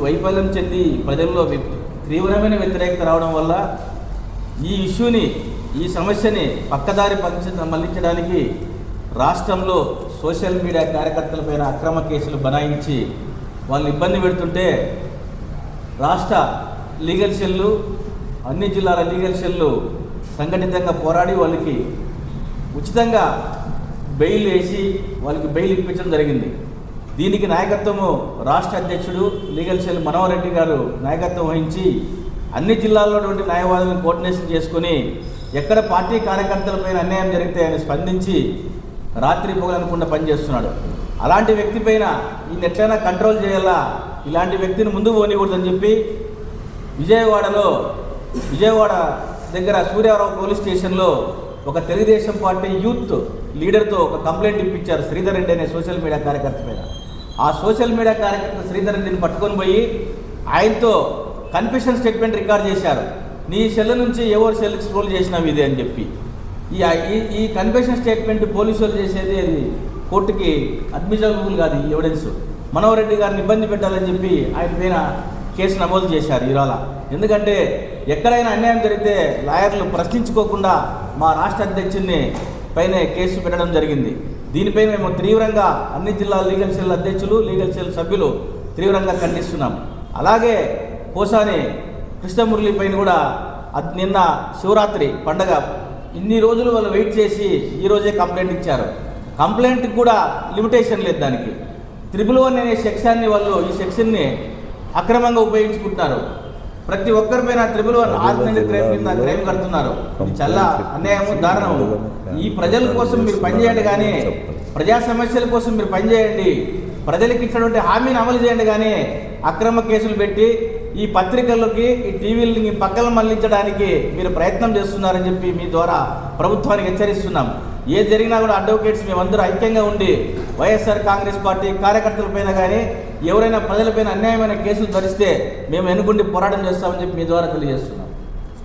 వైఫల్యం చెంది ప్రజల్లో తీవ్రమైన వ్యతిరేకత రావడం వల్ల ఈ ఇష్యూని ఈ సమస్యని పక్కదారి మళ్లించడానికి రాష్ట్రంలో సోషల్ మీడియా కార్యకర్తలపైన అక్రమ కేసులు బనాయించి వాళ్ళని ఇబ్బంది పెడుతుంటే రాష్ట్ర లీగల్ సెల్లు అన్ని జిల్లాల లీగల్ సెల్లు సంఘటితంగా పోరాడి వాళ్ళకి ఉచితంగా బెయిల్ వేసి వాళ్ళకి బెయిల్ ఇప్పించడం జరిగింది. దీనికి నాయకత్వము రాష్ట్ర అధ్యక్షుడు లీగల్ సెల్ మనోహర్ రెడ్డి గారు నాయకత్వం వహించి అన్ని జిల్లాల్లో న్యాయవాదులను కోఆర్డినేషన్ చేసుకుని ఎక్కడ పార్టీ కార్యకర్తలపైన అన్యాయం జరిగితే ఆయన స్పందించి రాత్రి పొగలనకుండా పనిచేస్తున్నాడు. అలాంటి వ్యక్తి పైన ఈయన ఎట్లయినా కంట్రోల్ చేయాలా, ఇలాంటి వ్యక్తిని ముందు పోనీకూడదని చెప్పి విజయవాడ దగ్గర సూర్యారావు పోలీస్ స్టేషన్లో ఒక తెలుగుదేశం పార్టీ యూత్ లీడర్తో ఒక కంప్లైంట్ ఇప్పించారు శ్రీధర్ రెడ్డి అనే సోషల్ మీడియా కార్యకర్త పైన. ఆ సోషల్ మీడియా కార్యకర్త శ్రీధర్ రెడ్డిని పట్టుకొని పోయి ఆయనతో కన్ఫెషన్ స్టేట్మెంట్ రికార్డ్ చేశారు. నీ సెల్ నుంచి ఎవరు సెల్కి స్క్రోల్ చేసినావు ఇది అని చెప్పి ఈ కన్ఫెషన్ స్టేట్మెంట్ పోలీసు వాళ్ళు చేసేది అది కోర్టుకి అడ్మిసిబుల్ కాదు. ఈ ఎవిడెన్స్ మనోహర్ రెడ్డి గారిని ఇబ్బంది పెట్టాలని చెప్పి ఆయన పైన కేసు నమోదు చేశారు ఇవాళ. ఎందుకంటే ఎక్కడైనా అన్యాయం జరిగితే లాయర్లు ప్రశ్నించుకోకుండా మా రాష్ట్ర అధ్యక్షుడిని పైన కేసు పెట్టడం జరిగింది. దీనిపై మేము తీవ్రంగా అన్ని జిల్లా లీగల్ సెల్ అధ్యక్షులు లీగల్ సెల్ సభ్యులు తీవ్రంగా ఖండిస్తున్నాం. అలాగే పోసాని కృష్ణమురళి పైన కూడా నిన్న శివరాత్రి పండగ ఇన్ని రోజులు వాళ్ళు వెయిట్ చేసి ఈరోజే కంప్లైంట్ ఇచ్చారు. కంప్లైంట్కి కూడా లిమిటేషన్ లేదు. దానికి 111 అనే సెక్షన్ని వాళ్ళు ఈ సెక్షన్ని అక్రమంగా ఉపయోగించుకుంటున్నారు. ప్రతి ఒక్కరిపైన 111 ఆర్డినరీ క్రైమ్ కింద క్రైమ్ కడుతున్నారు. ఇది చాలా అన్యాయము, దారుణము. ఈ ప్రజల కోసం మీరు పనిచేయండి, కానీ ప్రజా సమస్యల కోసం మీరు పనిచేయండి, ప్రజలకు ఇచ్చినటువంటి హామీని అమలు చేయండి. కానీ అక్రమ కేసులు పెట్టి ఈ పత్రికలకి ఈ టీవీలని పక్కన మళ్లించడానికి మీరు ప్రయత్నం చేస్తున్నారని చెప్పి మీ ద్వారా ప్రభుత్వానికి హెచ్చరిస్తున్నాం. ఏది జరిగినా కూడా అడ్వకేట్స్ మేమందరూ ఐక్యంగా ఉండి వైఎస్ఆర్ కాంగ్రెస్ పార్టీ కార్యకర్తలపైన కానీ ఎవరైనా ప్రజలపైన అన్యాయమైన కేసులు ధరిస్తే మేము వెనుకుండి పోరాటం చేస్తామని చెప్పి మీ ద్వారా తెలియజేస్తున్నాం.